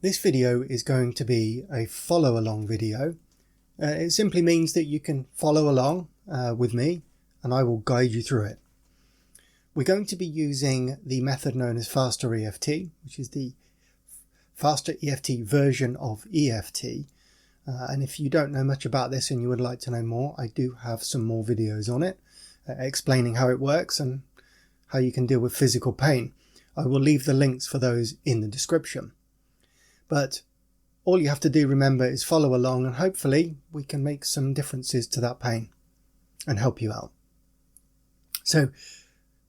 This video is going to be a follow along video. It simply means that you can follow along with me and I will guide you through it. We're going to be using the method known as FasterEFT, which is the FasterEFT version of EFT. And if you don't know much about this and you would like to know more, I do have some more videos on it explaining how it works and how you can deal with physical pain. I will leave the links for those in the description. But all you have to do, remember, is follow along and hopefully we can make some differences to that pain and help you out. So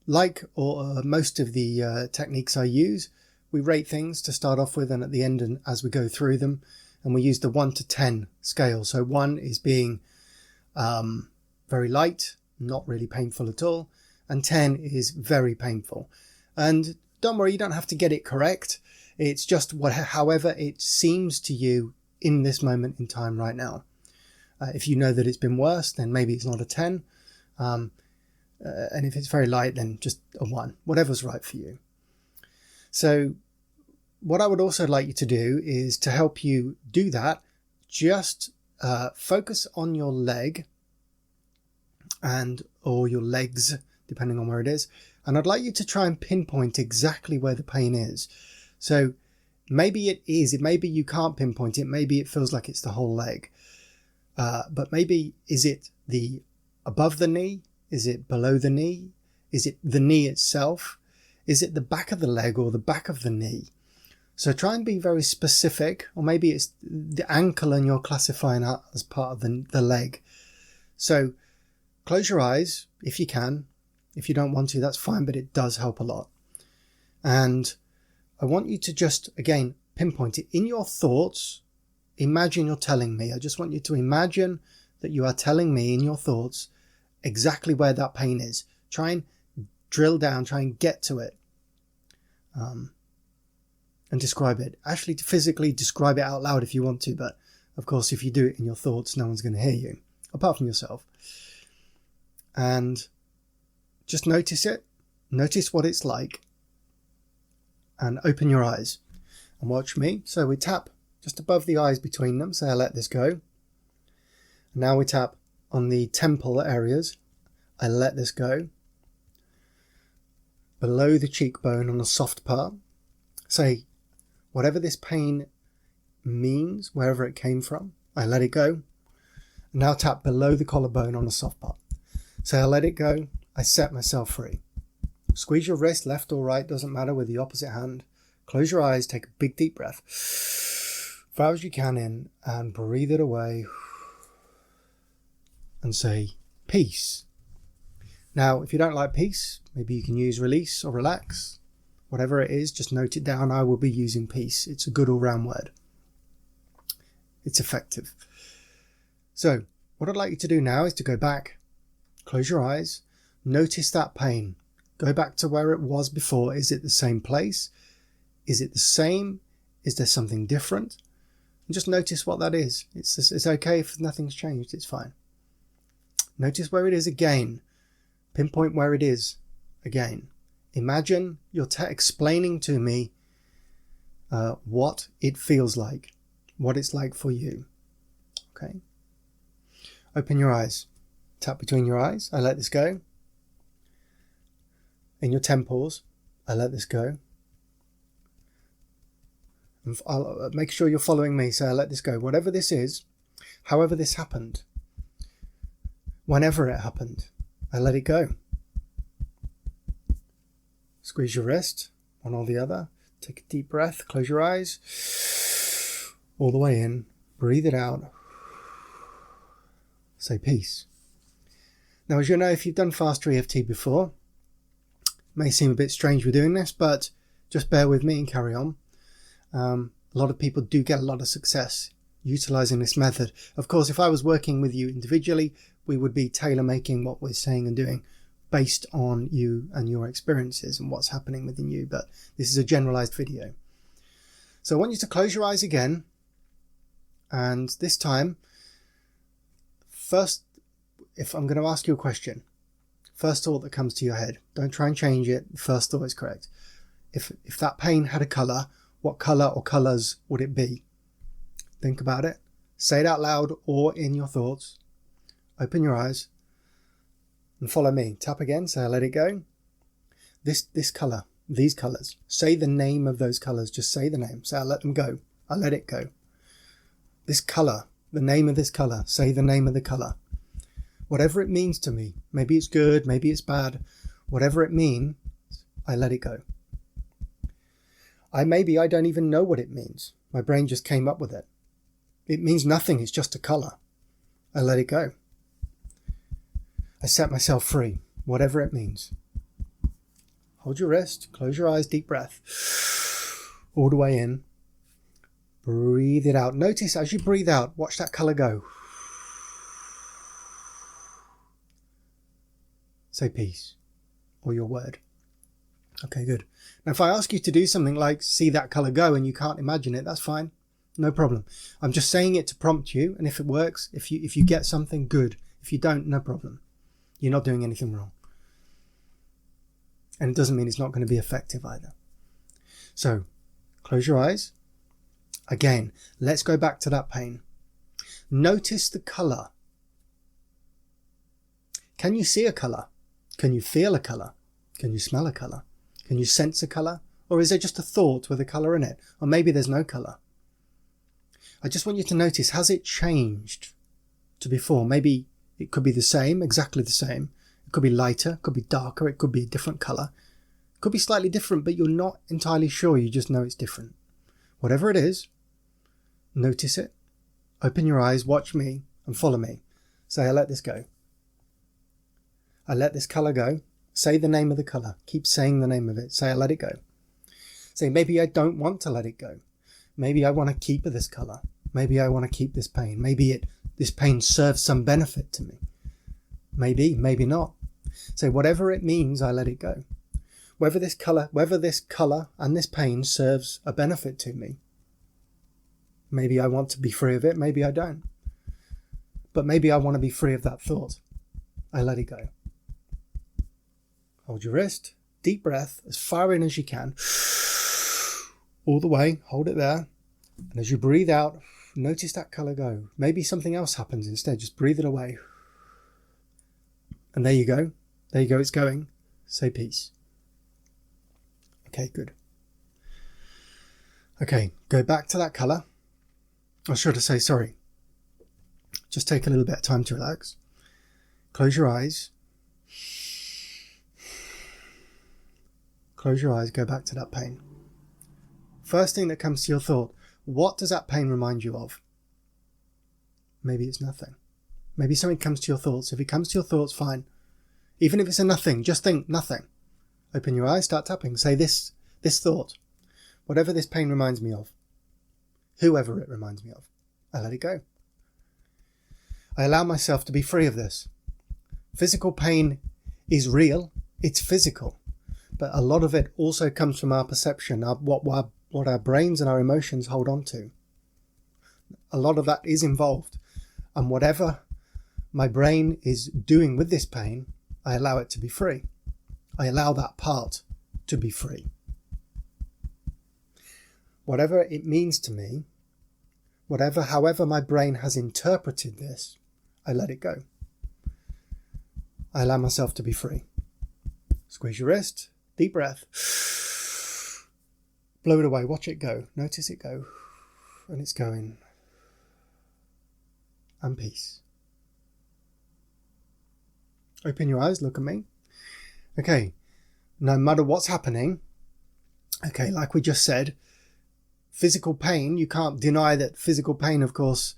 like most of the techniques I use, we rate things to start off with and at the end and as we go through them. And we use the 1 to 10 scale. So 1 is being very light, not really painful at all. And 10 is very painful. And don't worry, you don't have to get it correct. It's just however it seems to you in this moment in time right now. If you know that it's been worse, then maybe it's not a 10. And if it's very light, then just a 1. Whatever's right for you. So what I would also like you to do is to help you do that, just focus on your leg or your legs, depending on where it is. And I'd like you to try and pinpoint exactly where the pain is. So maybe it is, maybe you can't pinpoint it. Maybe it feels like it's the whole leg. But maybe, is it the above the knee? Is it below the knee? Is it the knee itself? Is it the back of the leg or the back of the knee? So try and be very specific, or maybe it's the ankle and you're classifying that as part of the leg. So close your eyes if you can. If you don't want to, that's fine, but it does help a lot. And I want you to just, again, pinpoint it in your thoughts. Imagine you're telling me. I just want you to imagine that you are telling me in your thoughts exactly where that pain is. Try and drill down, try and get to it. And describe it. Actually, physically describe it out loud if you want to, but of course, if you do it in your thoughts, no one's going to hear you, apart from yourself. And just notice it. Notice what it's like. And open your eyes. And watch me. So we tap just above the eyes between them. Say, I let this go. And now we tap on the temple areas. I let this go. Below the cheekbone on the soft part. Say, whatever this pain means, wherever it came from, I let it go. Now tap below the collarbone on the soft part. Say, I let it go. I set myself free. Squeeze your wrist, left or right, doesn't matter, with the opposite hand. Close your eyes, take a big deep breath. As far as you can in, and breathe it away. And say, peace. Now, if you don't like peace, maybe you can use release or relax. Whatever it is, just note it down. I will be using peace. It's a good all-round word. It's effective. So what I'd like you to do now is to go back, close your eyes, notice that pain. Go back to where it was before. Is it the same place? Is it the same? Is there something different? And just notice what that is. It's okay if nothing's changed. It's fine. Notice where it is again. Pinpoint where it is again. Imagine you're explaining to me what it feels like, what it's like for you. Okay. Open your eyes. Tap between your eyes. I let this go. In your temples. I let this go. And I'll make sure you're following me. So I let this go. Whatever this is, however this happened, whenever it happened, I let it go. Squeeze your wrist, one or the other. Take a deep breath, close your eyes. All the way in, breathe it out. Say peace. Now, as you know, if you've done FasterEFT before, it may seem a bit strange we're doing this, but just bear with me and carry on. A lot of people do get a lot of success utilizing this method. Of course, if I was working with you individually, we would be tailor-making what we're saying and doing based on you and your experiences and what's happening within you, but this is a generalized video. So I want you to close your eyes again, and this time, first, if I'm going to ask you a question, first thought that comes to your head, don't try and change it, first thought is correct. If that pain had a colour, what colour or colours would it be? Think about it. Say it out loud or in your thoughts. Open your eyes and follow me. Tap again, say I let it go. This colour, these colours. Say the name of those colours. Just say the name. Say I let them go. I let it go. This colour, the name of this colour. Say the name of the colour. Whatever it means to me. Maybe it's good, maybe it's bad. Whatever it means, I let it go. Maybe I don't even know what it means. My brain just came up with it. It means nothing. It's just a colour. I let it go. I set myself free, whatever it means. Hold your wrist, close your eyes, deep breath. All the way in. Breathe it out. Notice as you breathe out, watch that colour go. Say peace or your word. Okay, good. Now, if I ask you to do something like see that colour go and you can't imagine it, that's fine. No problem. I'm just saying it to prompt you. And if it works, if you get something, good. If you don't, no problem. You're not doing anything wrong. And it doesn't mean it's not going to be effective either. So close your eyes. Again, let's go back to that pain. Notice the colour. Can you see a colour? Can you feel a colour? Can you smell a colour? Can you sense a colour? Or is there just a thought with a colour in it? Or maybe there's no colour. I just want you to notice, has it changed to before? Maybe it could be the same, exactly the same. It could be lighter, it could be darker, it could be a different colour. It could be slightly different, but you're not entirely sure, you just know it's different. Whatever it is, notice it, open your eyes, watch me, and follow me. Say, I let this go. I let this colour go. Say the name of the colour. Keep saying the name of it. Say, I let it go. Say, maybe I don't want to let it go. Maybe I want to keep this colour. Maybe I want to keep this pain. Maybe this pain serves some benefit to me. Maybe, maybe not. Say, whatever it means, I let it go. Whether this colour and this pain serves a benefit to me. Maybe I want to be free of it. Maybe I don't. But maybe I want to be free of that thought. I let it go. Hold your wrist, deep breath, as far in as you can. All the way, hold it there. And as you breathe out, notice that colour go. Maybe something else happens instead. Just breathe it away. And there you go. There you go, it's going. Say peace. Okay, good. Okay, go back to that colour. I should say, sorry. Just take a little bit of time to relax. Close your eyes. Close your eyes, go back to that pain. First thing that comes to your thought, what does that pain remind you of? Maybe it's nothing. Maybe something comes to your thoughts. If it comes to your thoughts, fine. Even if it's a nothing, just think nothing. Open your eyes, start tapping. Say this thought. Whatever this pain reminds me of. Whoever it reminds me of. I let it go. I allow myself to be free of this. Physical pain is real. It's physical. But a lot of it also comes from our perception, what our brains and our emotions hold on to. A lot of that is involved. And whatever my brain is doing with this pain, I allow it to be free. I allow that part to be free. Whatever it means to me, however my brain has interpreted this, I let it go. I allow myself to be free. Squeeze your wrist, deep breath. Blow it away, watch it go. Notice it go. And it's going. And peace. Open your eyes, look at me. Okay, no matter what's happening, okay, like we just said, physical pain, you can't deny that physical pain, of course,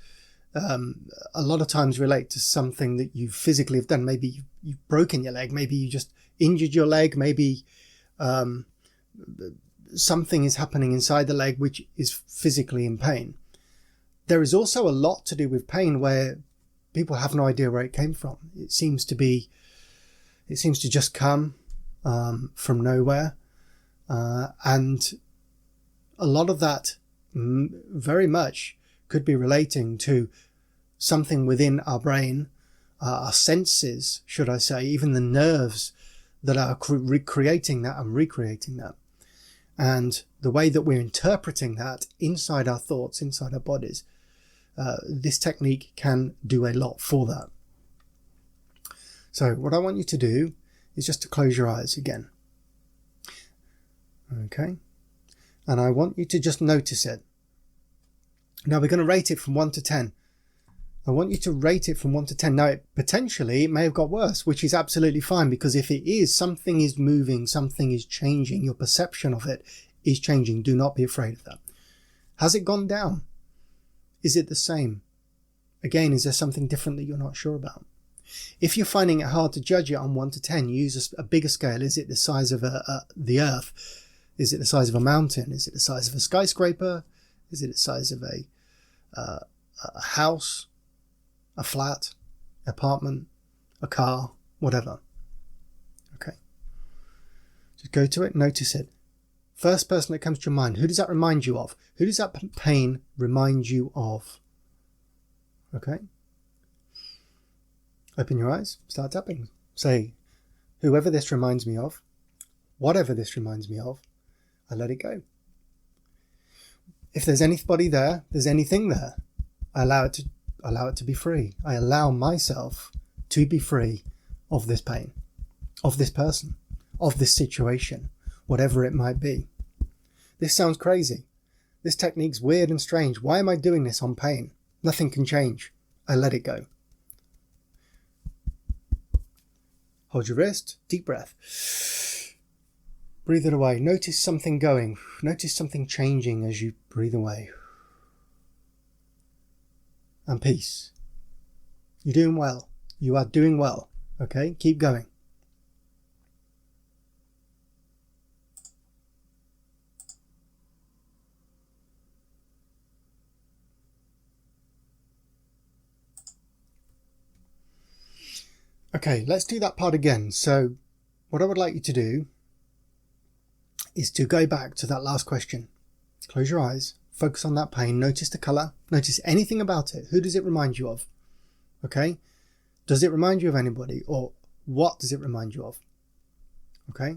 a lot of times relate to something that you physically have done. Maybe you've broken your leg, maybe you just injured your leg, maybe something is happening inside the leg which is physically in pain. There is also a lot to do with pain where people have no idea where it came from. It seems to just come from nowhere, and a lot of that very much could be relating to something within our brain, our senses, should I say, even the nerves that are creating that and recreating that. And the way that we're interpreting that inside our thoughts, inside our bodies, this technique can do a lot for that. So what I want you to do is just to close your eyes again. Okay. And I want you to just notice it. Now we're going to rate it from 1 to 10. I want you to rate it from 1 to 10. Now, potentially it may have got worse, which is absolutely fine, because if it is, something is moving, something is changing. Your perception of it is changing. Do not be afraid of that. Has it gone down? Is it the same? Again, is there something different that you're not sure about? If you're finding it hard to judge it on 1 to 10, use a bigger scale. Is it the size of the earth? Is it the size of a mountain? Is it the size of a skyscraper? Is it the size of a house? A flat, apartment, a car, whatever. Okay. Just go to it, notice it. First person that comes to your mind, who does that remind you of? Who does that pain remind you of? Okay. Open your eyes, start tapping. Say, whoever this reminds me of, whatever this reminds me of, I let it go. If there's anybody there, there's anything there, I allow it to be free. I allow myself to be free of this pain, of this person, of this situation, whatever it might be. This sounds crazy. This technique's weird and strange. Why am I doing this on pain? Nothing can change. I let it go. Hold your wrist, deep breath. Breathe it away. Notice something going. Notice something changing as you breathe away. And peace. You're doing well. You are doing well. Okay, keep going. Okay, let's do that part again. So what I would like you to do is to go back to that last question. Close your eyes. Focus on that pain. Notice the colour. Notice anything about it. Who does it remind you of? Okay? Does it remind you of anybody? Or what does it remind you of? Okay?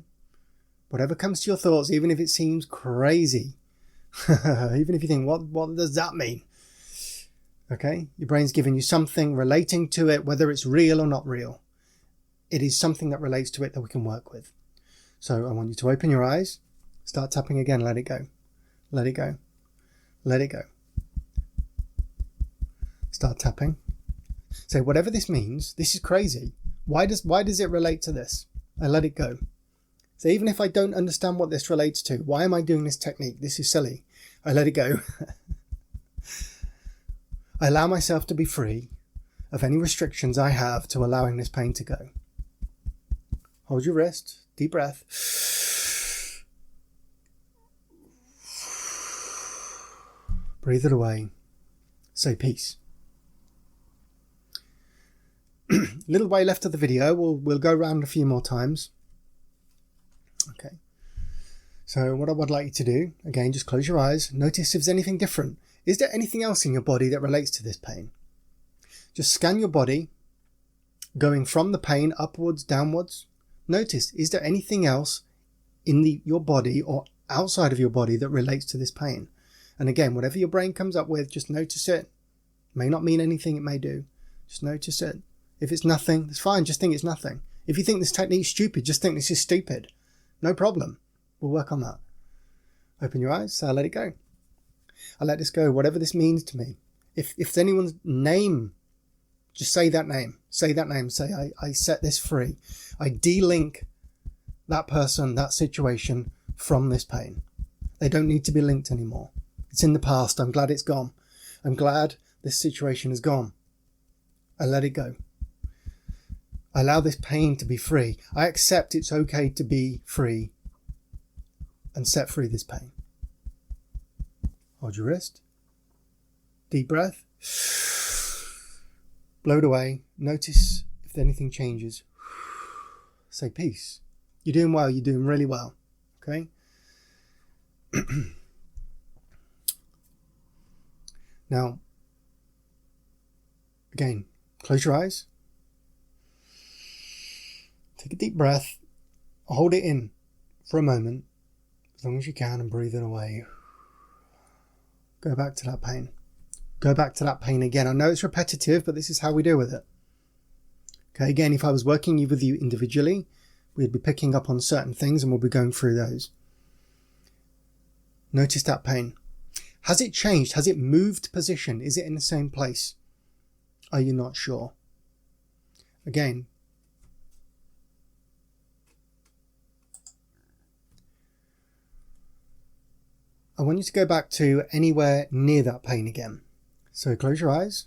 Whatever comes to your thoughts, even if it seems crazy, even if you think, what does that mean? Okay? Your brain's giving you something relating to it, whether it's real or not real. It is something that relates to it that we can work with. So I want you to open your eyes. Start tapping again. Let it go. Let it go. Let it go. Start tapping. Say, whatever this means, this is crazy. Why does it relate to this? I let it go. So even if I don't understand what this relates to, why am I doing this technique? This is silly. I let it go. I allow myself to be free of any restrictions I have to allowing this pain to go. Hold your wrist. Deep breath. Breathe it away. Say peace. Little way left of the video. We'll go around a few more times. Okay. So what I would like you to do, again, just close your eyes. Notice if there's anything different. Is there anything else in your body that relates to this pain? Just scan your body, going from the pain upwards, downwards. Notice, is there anything else in your body or outside of your body that relates to this pain? And again, whatever your brain comes up with, just notice it. May not mean anything, it may do. Just notice it. If it's nothing, it's fine. Just think it's nothing. If you think this technique's stupid, just think this is stupid. No problem. We'll work on that. Open your eyes. I let it go. I let this go, whatever this means to me. If it's anyone's name, just say that name. Say that name. Say, I set this free. I de-link that person, that situation from this pain. They don't need to be linked anymore. It's in the past. I'm glad it's gone. I'm glad this situation is gone. I let it go. I allow this pain to be free. I accept it's okay to be free and set free this pain. Hold your wrist. Deep breath. Blow it away. Notice if anything changes. Say peace. You're doing well. You're doing really well. Okay? Now, again, close your eyes. Take a deep breath. Hold it in for a moment. as long as you can, and breathe it away. Go back to that pain. Go back to that pain again. I know it's repetitive, but this is how we deal with it. Okay, again, if I was working with you individually, we'd be picking up on certain things and we'll be going through those. Notice that pain. Has it changed? Has it moved position? Is it in the same place? Are you not sure? Again, I want you to go back to anywhere near that pain again. So close your eyes,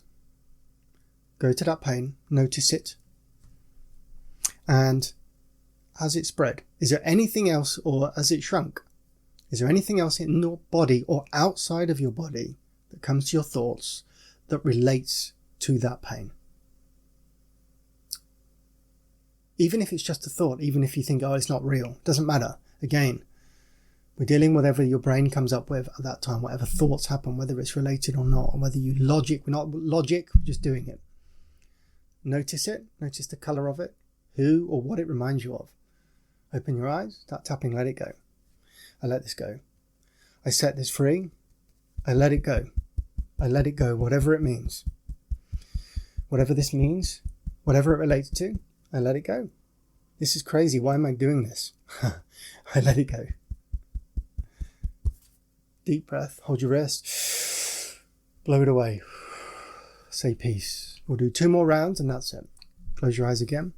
go to that pain, notice it, and has it spread? Is there anything else, or has it shrunk? Is there anything else in your body or outside of your body that comes to your thoughts that relates to that pain? Even if it's just a thought, even if you think, oh, it's not real, doesn't matter. Again, we're dealing with whatever your brain comes up with at that time, whatever thoughts happen, whether it's related or not, or whether you logic, we're not logic, we're just doing it. Notice it, notice the colour of it, who or what it reminds you of. Open your eyes, start tapping, let it go. I let this go. I set this free, I let it go. I let it go, whatever it means. Whatever this means, whatever it relates to, I let it go. This is crazy, why am I doing this? I let it go. Deep breath, hold your wrist, blow it away, say peace. We'll do 2 more rounds and that's it. Close your eyes again.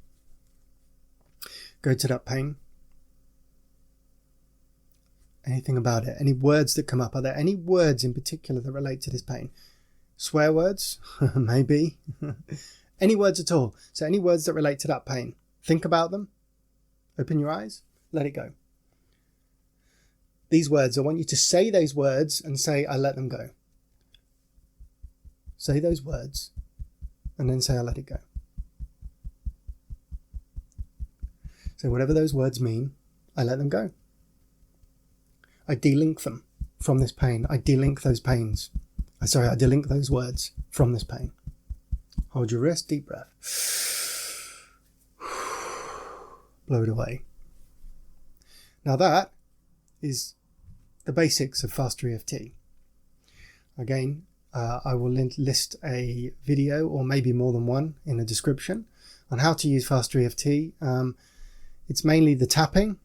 Go to that pain. Anything about it? Any words that come up? Are there any words in particular that relate to this pain? Swear words? Maybe. Any words at all? So any words that relate to that pain. Think about them. Open your eyes. Let it go. These words, I want you to say those words and say, I let them go. Say those words and then say, I let it go. So whatever those words mean, I let them go. I de-link them from this pain. I de-link those pains. I de-link those words from this pain. Hold your wrist, deep breath. Blow it away. Now that is the basics of FasterEFT. Again, I will list a video or maybe more than one in the description on how to use FasterEFT. It's mainly the tapping,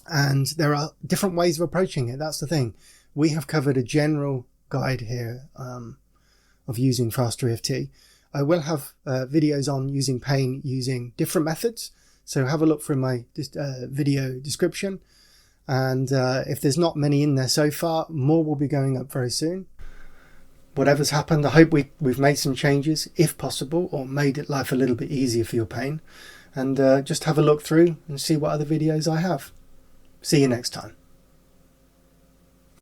and there are different ways of approaching it. That's the thing. We have covered a general guide here of using FasterEFT. I will have videos on using pain using different methods. So have a look through my video description. And if there's not many in there so far, more will be going up very soon. Whatever's happened, I hope we've made some changes, if possible, or made life a little bit easier for your pain. And just have a look through and see what other videos I have. See you next time.